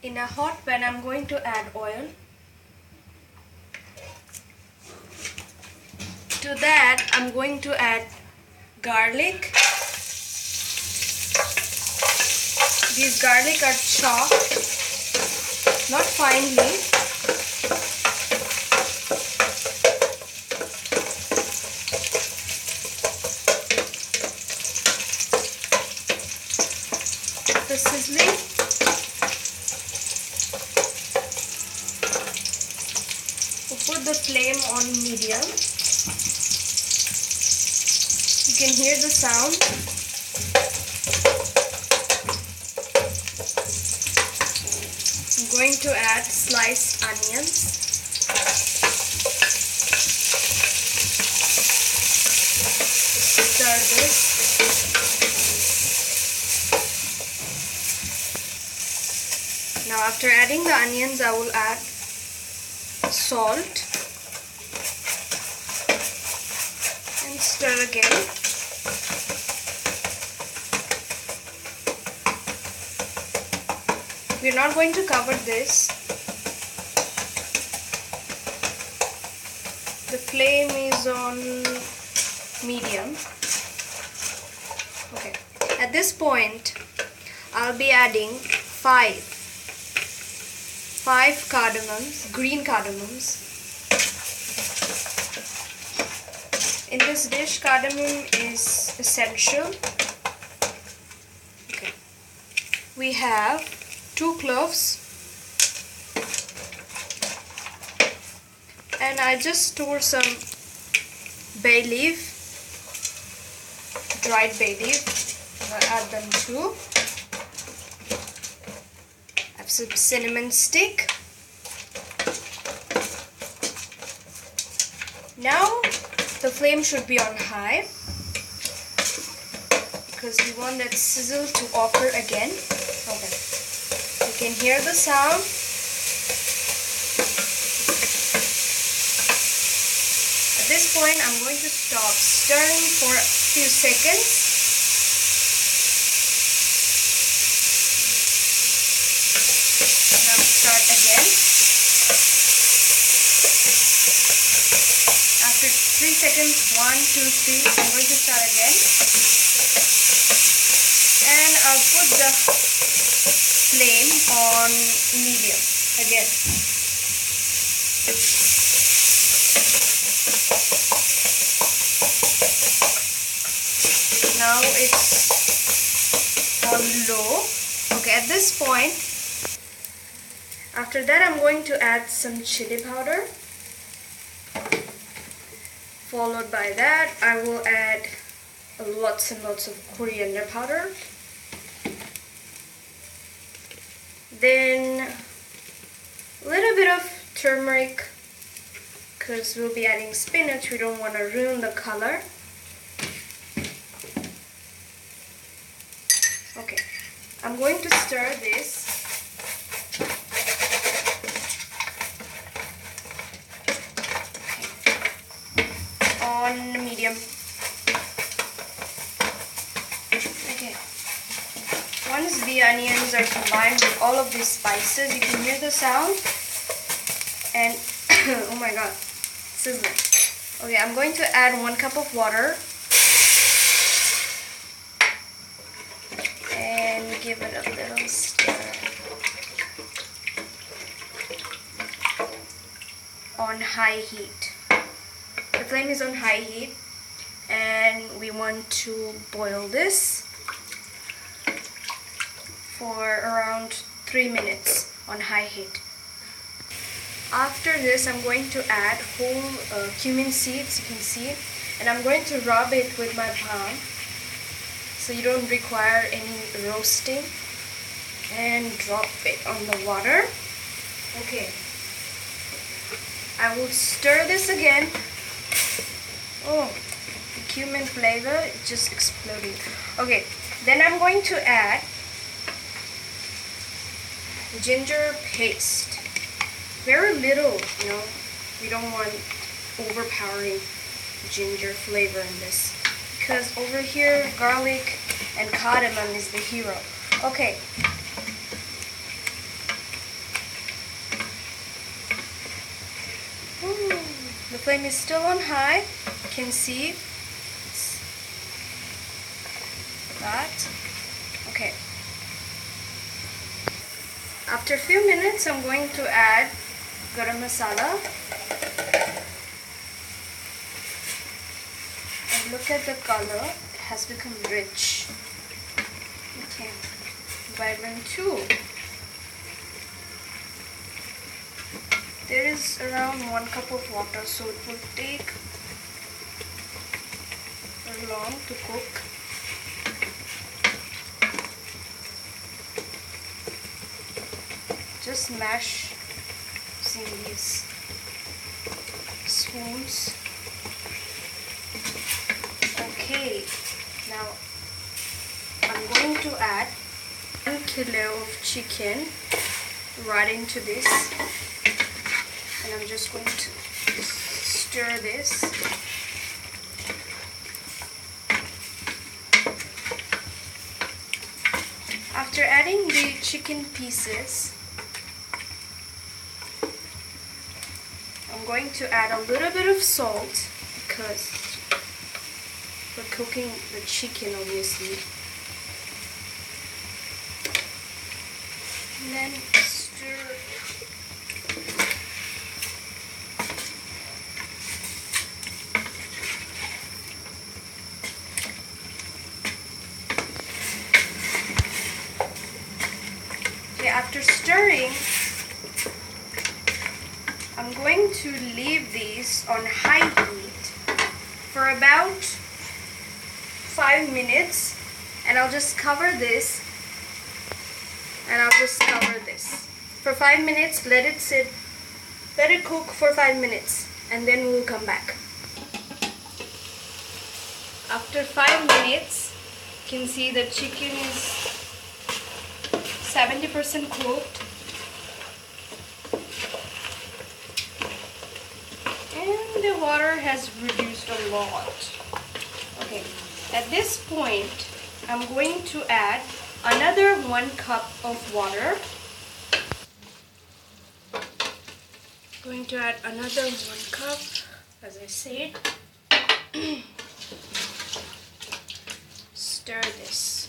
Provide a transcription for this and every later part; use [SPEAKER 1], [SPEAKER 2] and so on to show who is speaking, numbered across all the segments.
[SPEAKER 1] In a hot pan, I'm going to add oil. To that, I'm going to add garlic. These garlic are chopped, not finely. The sizzling. We'll put the flame on medium. You can hear the sound. I'm going to add sliced onions. Stir this. Now after adding the onions, I will add salt and stir again. We're not going to cover this. The flame is on medium. Okay. At this point, I'll be adding five cardamoms, green cardamoms. In this dish, cardamom is essential. Okay. We have 2 cloves, and I just store some bay leaf, dried bay leaf. I'll add them too. I have some cinnamon stick. Now the flame should be on high because we want that sizzle to occur again. Okay. You can hear the sound. At this point, I'm going to stop stirring for a few seconds. And I'll start again. After 3 seconds, 1, 2, 3, I'm going to start again. And I'll put the flame on medium again. Now it's on low. Okay, at this point, after that I'm going to add some chili powder. Followed by that, I will add lots and lots of coriander powder. Then a little bit of turmeric, because we'll be adding spinach, we don't want to ruin the color. Okay, I'm going to stir this. On medium. Okay. Once the onions are combined with all of these spices, you can hear the sound. And oh my god, sizzling. Okay, I'm going to add 1 cup of water and give it a little stir on high heat. The flame is on high heat and we want to boil this for around 3 minutes on high heat. After this, I'm going to add whole cumin seeds, you can see, and I'm going to rub it with my palm so you don't require any roasting, and drop it on the water. Okay, I will stir this again. Oh, the cumin flavor is just exploding. Okay, then I'm going to add ginger paste. Very little, you know, we don't want overpowering ginger flavor in this, because over here garlic and cardamom is the hero. Okay, flame is still on high. You can see that. Okay. After a few minutes, I'm going to add garam masala. And look at the color, it has become rich. Okay. Vitamin 2. There is around 1 cup of water, so it will take long to cook. Just mash using these spoons. Okay, now I'm going to add 1 kilo of chicken right into this, and I'm just going to stir this. After adding the chicken pieces, I'm going to add a little bit of salt because we're cooking the chicken, obviously. And then stir. Okay, after stirring, I'm going to leave these on high heat for about 5 minutes, and I'll just cover this, and I'll just cover this for 5 minutes. Let it sit, let it cook for 5 minutes, and then we'll come back. After 5 minutes, you can see the chicken is 70% cooked, and the water has reduced a lot. Okay, at this point, I'm going to add another 1 cup of water. Going to add another 1 cup, as I said. Stir this.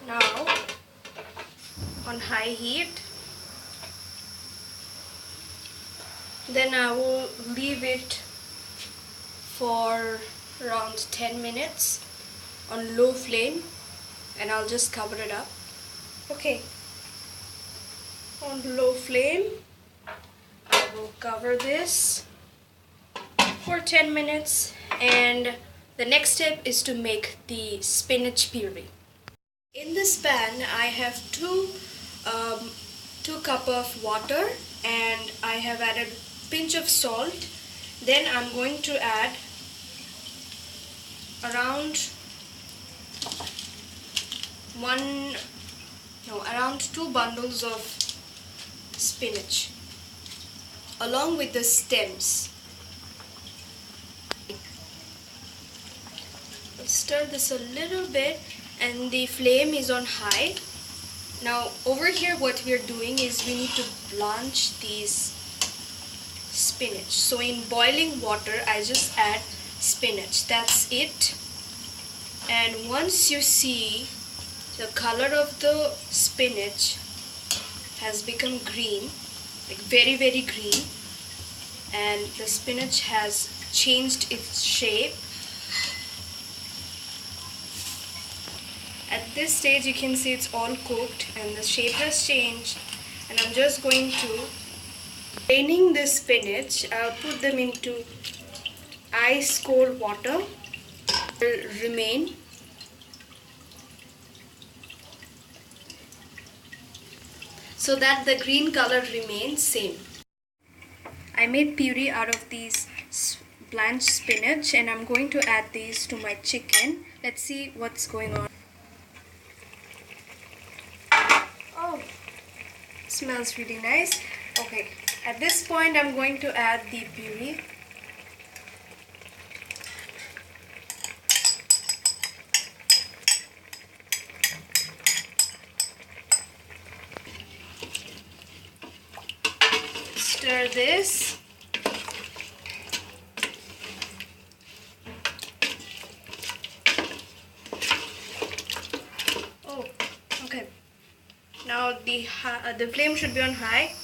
[SPEAKER 1] Now, on high heat, then I will leave it for around 10 minutes on low flame, and I'll just cover it up. Okay, on low flame, I will cover this for 10 minutes, and the next step is to make the spinach puree. In this pan, I have 2 cup of water, and I have added a pinch of salt. Then I'm going to add around around 2 bundles of spinach along with the stems. I'll stir this a little bit, and the flame is on high. Now over here what we are doing is we need to blanch these spinach. So in boiling water I just add spinach, that's it. And once you see the color of the spinach has become green, like very green, and the spinach has changed its shape, at this stage you can see it's all cooked and the shape has changed. And I'm just going to draining the spinach. I'll put them into ice cold water. Will remain. So that the green color remains same. I made puree out of these blanched spinach, and I'm going to add these to my chicken. Let's see what's going on. Oh, smells really nice. Okay, at this point I'm going to add the puree. stir this. Oh, okay. Now the flame should be on high.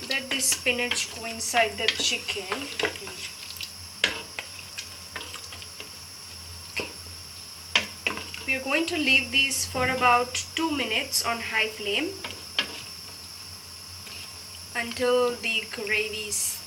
[SPEAKER 1] Let this spinach go inside the chicken. We are going to leave these for about 2 minutes on high flame until the gravy is